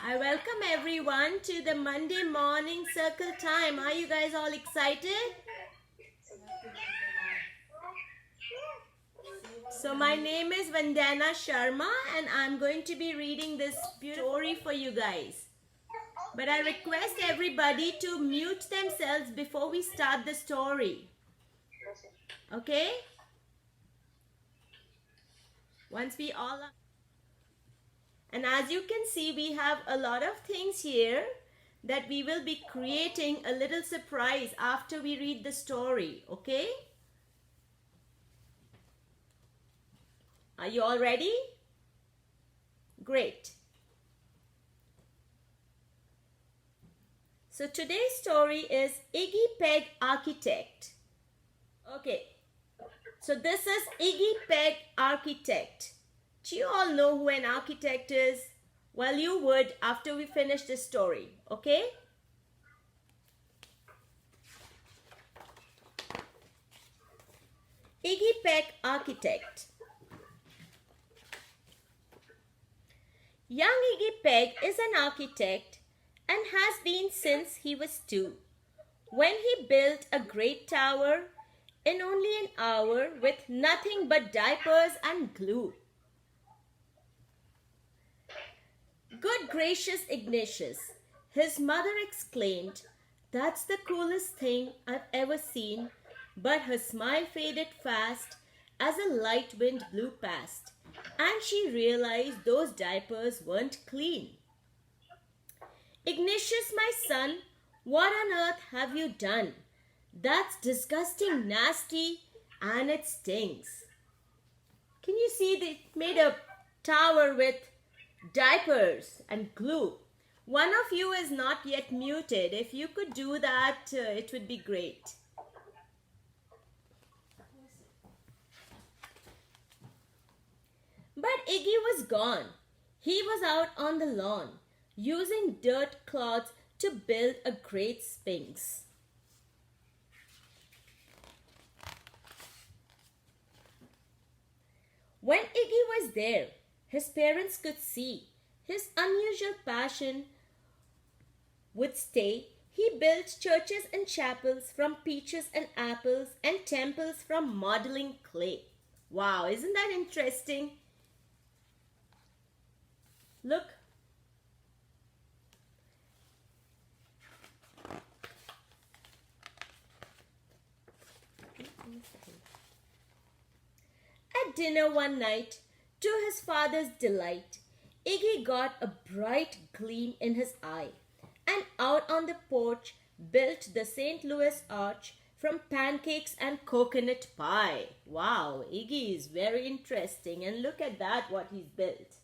I welcome everyone to the Monday morning circle time. Are you guys all excited? So my name is Vandana Sharma and I'm going to be reading this beautiful story for you guys. But I request everybody to mute themselves before we start the story. Okay? Once we all are... And as you can see, we have a lot of things here that we will be creating a little surprise after we read the story. Okay? Are you all ready? Great. So today's story is Iggy Peck Architect. Okay, so this is Iggy Peck Architect. Do you all know who an architect is? Well, you would after we finish this story, okay? Iggy Peck Architect. Young Iggy Peck is an architect and has been since he was 2, when he built a great tower in only an hour with nothing but diapers and glue. Good gracious Ignatius, his mother exclaimed, "That's the coolest thing I've ever seen," but her smile faded fast as a light wind blew past, and she realized those diapers weren't clean. "Ignatius, my son, what on earth have you done? That's disgusting nasty and it stings." Can you see they made a tower with diapers and glue? One of you is not yet muted. If you could do that, it would be great. But Iggy was gone. He was out on the lawn, using dirt clods to build a great sphinx. When Iggy was there, his parents could see his unusual passion would stay. He built churches and chapels from peaches and apples and temples from modeling clay. Wow, isn't that interesting? Look. At dinner one night, to his father's delight, Iggy got a bright gleam in his eye and out on the porch built the St. Louis Arch from pancakes and coconut pie. Wow, Iggy is very interesting, and look at that, what he's built.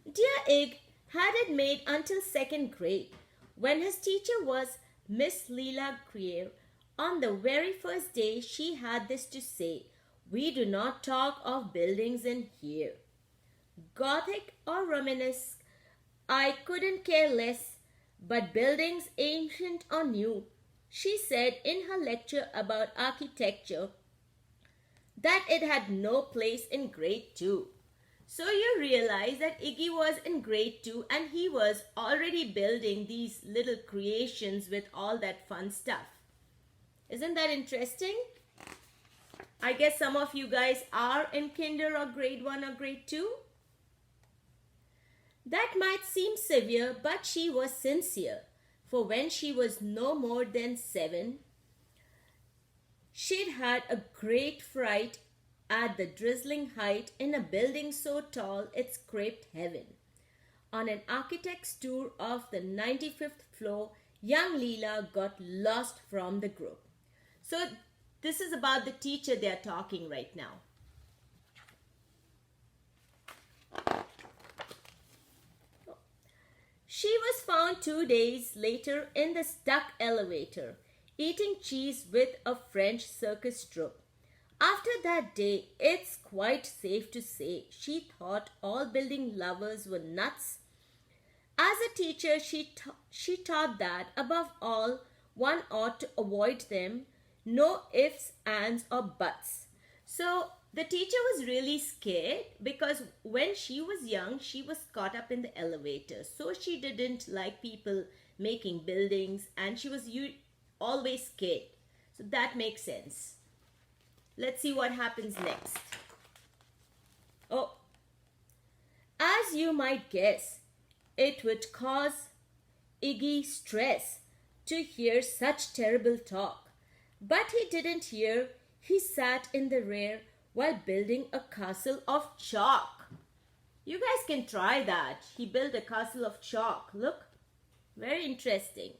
Dear Ig had it made until 2nd grade, when his teacher was Miss Leela Greer. On the very first day, she had this to say: "We do not talk of buildings in here. Gothic or Romanesque, I couldn't care less, but buildings ancient or new," she said in her lecture about architecture, that it had no place in grade 2. So you realize that Iggy was in grade 2 and he was already building these little creations with all that fun stuff. Isn't that interesting? I guess some of you guys are in kinder or grade 1 or grade 2. That might seem severe, but she was sincere. For when she was no more than 7, she'd had a great fright at the drizzling height in a building so tall it scraped heaven. On an architect's tour of the 95th floor, young Leela got lost from the group. So this is about the teacher they are talking right now. She was found 2 days later in the stuck elevator, eating cheese with a French circus troupe. After that day, it's quite safe to say she thought all building lovers were nuts. As a teacher, she taught that, above all, one ought to avoid them. No ifs, ands, or buts. So The teacher was really scared because when she was young, she was caught up in the elevator. So she didn't like people making buildings and she was always scared. So that makes sense. Let's see what happens next. Oh, as you might guess, it would cause Iggy stress to hear such terrible talk. But he didn't hear. He sat in the rear while building a castle of chalk. You guys can try that. He built a castle of chalk. Look, very interesting.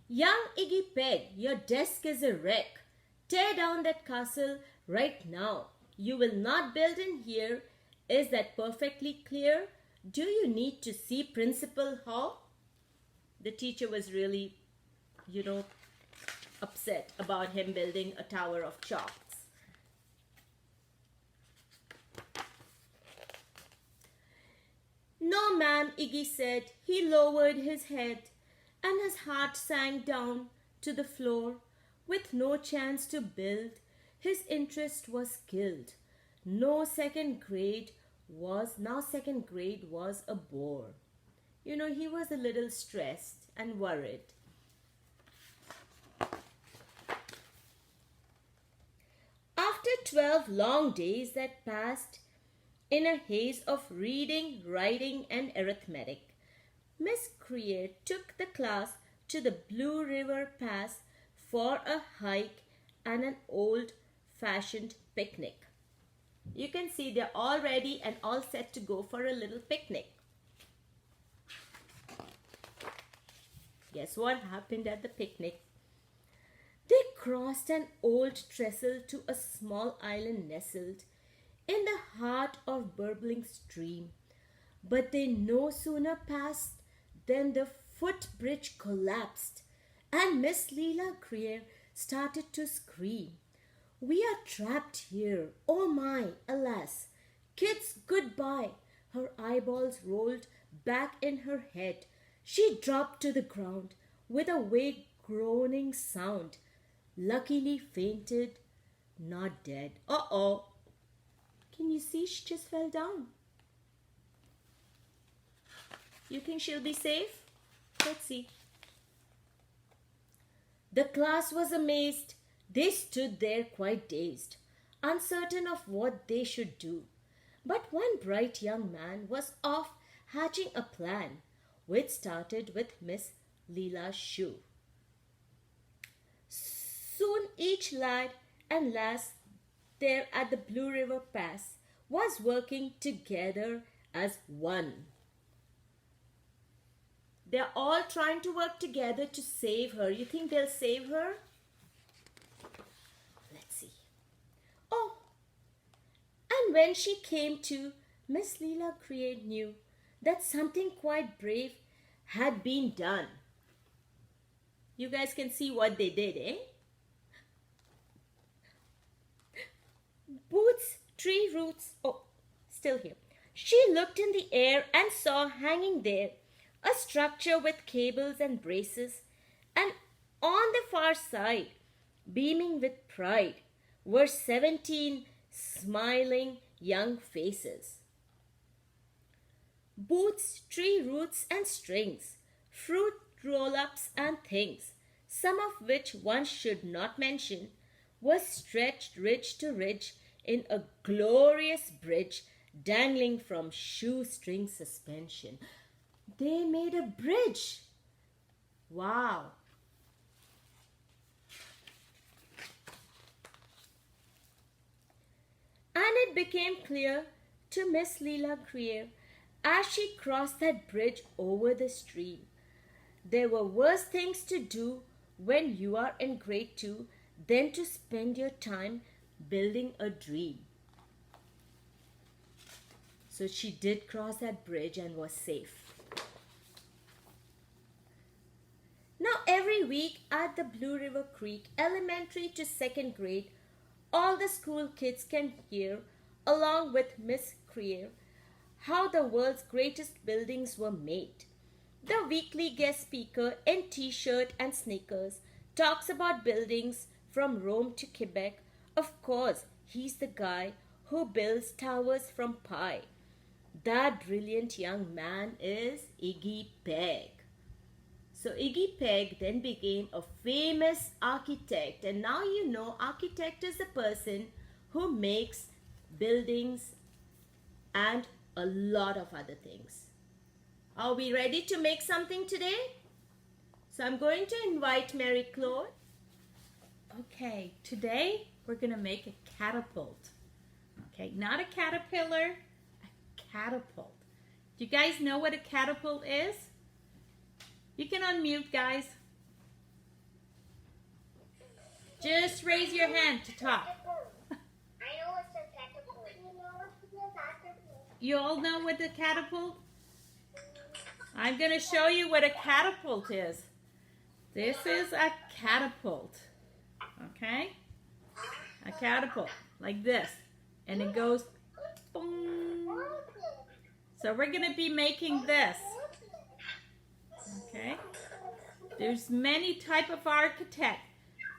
Young Iggy Peck, your desk is a wreck. Tear down that castle right now. You will not build in here. Is that perfectly clear? Do you need to see Principal Hall? The teacher was really, upset about him building a tower of chalks. No, ma'am, Iggy said. He lowered his head and his heart sank down to the floor. With no chance to build, his interest was killed. Second grade was a bore. He was a little stressed and worried. After 12 long days that passed in a haze of reading, writing, and arithmetic, Miss Creer took the class to the Blue River Pass for a hike and an old-fashioned picnic. You can see they're all ready and all set to go for a little picnic. Guess what happened at the picnic? They crossed an old trestle to a small island nestled in the heart of burbling stream. But they no sooner passed than the footbridge collapsed and Miss Leela Creer started to scream. We are trapped here. Oh my, alas. Kids, goodbye. Her eyeballs rolled back in her head. She dropped to the ground with a vague groaning sound. Luckily fainted, not dead. Uh-oh. Can you see she just fell down? You think she'll be safe? Let's see. The class was amazed. They stood there quite dazed, uncertain of what they should do. But one bright young man was off hatching a plan, which started with Miss Leela's shoe. Soon each lad and lass there at the Blue River Pass was working together as one. They're all trying to work together to save her. You think they'll save her? Let's see. Oh, and when she came to, Miss Leela Creer knew that something quite brave had been done. You guys can see what they did, eh? Boots, tree roots, still here. She looked in the air and saw hanging there a structure with cables and braces, and on the far side, beaming with pride, were 17 smiling young faces. Boots, tree roots and strings, fruit roll-ups and things, some of which one should not mention, were stretched ridge to ridge in a glorious bridge dangling from shoestring suspension. They made a bridge. Wow. And it became clear to Miss Leela Creer as she crossed that bridge over the stream. There were worse things to do when you are in grade 2 than to spend your time building a dream. So she did cross that bridge and was safe. Now every week at the Blue River Creek, elementary to second grade, all the school kids can hear, along with Miss Creer, how the world's greatest buildings were made. The weekly guest speaker in t-shirt and sneakers talks about buildings from Rome to Quebec. Of course, he's the guy who builds towers from pie. That brilliant young man is Iggy Peck. So Iggy Peck then became a famous architect, and now you know architect is the person who makes buildings and a lot of other things. Are we ready to make something today? So I'm going to invite Mary Claude. Okay, today we're going to make a catapult. Okay, not a caterpillar, a catapult. Do you guys know what a catapult is? You can unmute, guys. Just raise your hand to talk. I know it's a catapult. You all know what a catapult? I'm going to show you what a catapult is. This is a catapult. Okay? A catapult, like this. And it goes boom. So we're going to be making this. Okay? There's many type of architect.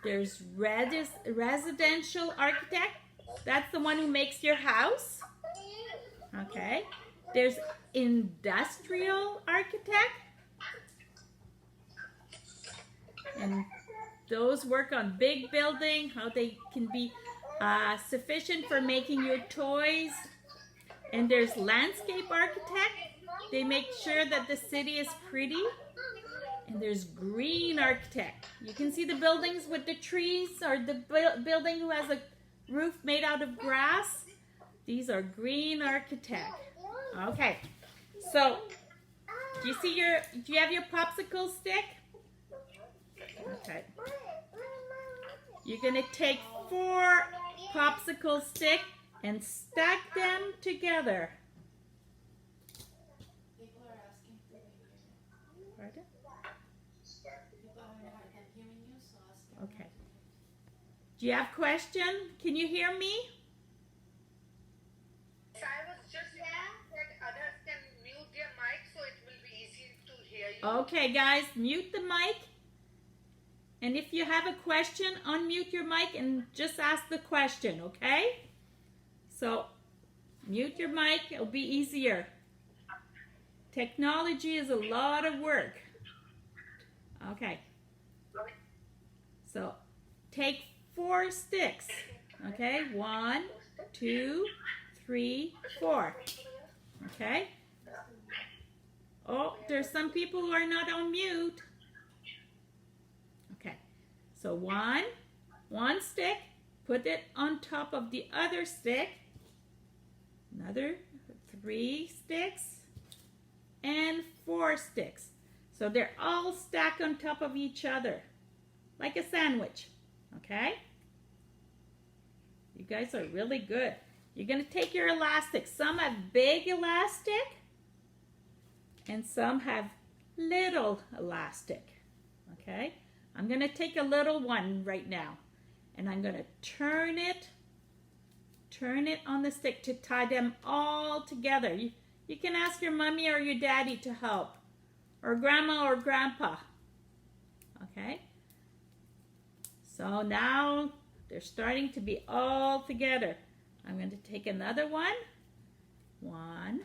There's residential architect. That's the one who makes your house. Okay? There's industrial architect. And those work on big building, how they can be sufficient for making your toys. And there's landscape architect. They make sure that the city is pretty. And there's green architect. You can see the buildings with the trees, or the building who has a roof made out of grass. These are green architect. Okay, so do you have your popsicle stick? Okay. You're going to take 4 popsicle sticks and stack them together. Pardon? Okay. Do you have question? Can you hear me? I was just saying that others can mute their mic so it will be easy to hear you. Okay, guys, mute the mic. And if you have a question, unmute your mic and just ask the question, okay? So, mute your mic, it'll be easier. Technology is a lot of work. Okay. So, take 4 sticks, okay? 1, 2, 3, 4. Okay? Oh, there's some people who are not on mute. Okay. So one stick, put it on top of the other stick. Another 3 sticks and 4 sticks. So they're all stacked on top of each other like a sandwich. Okay? You guys are really good. You're going to take your elastic. Some have big elastic and some have little elastic. Okay? I'm going to take a little one right now and I'm going to turn it on the stick to tie them all together. You can ask your mommy or your daddy to help, or grandma or grandpa. Okay? So now they're starting to be all together. I'm going to take another one. 1,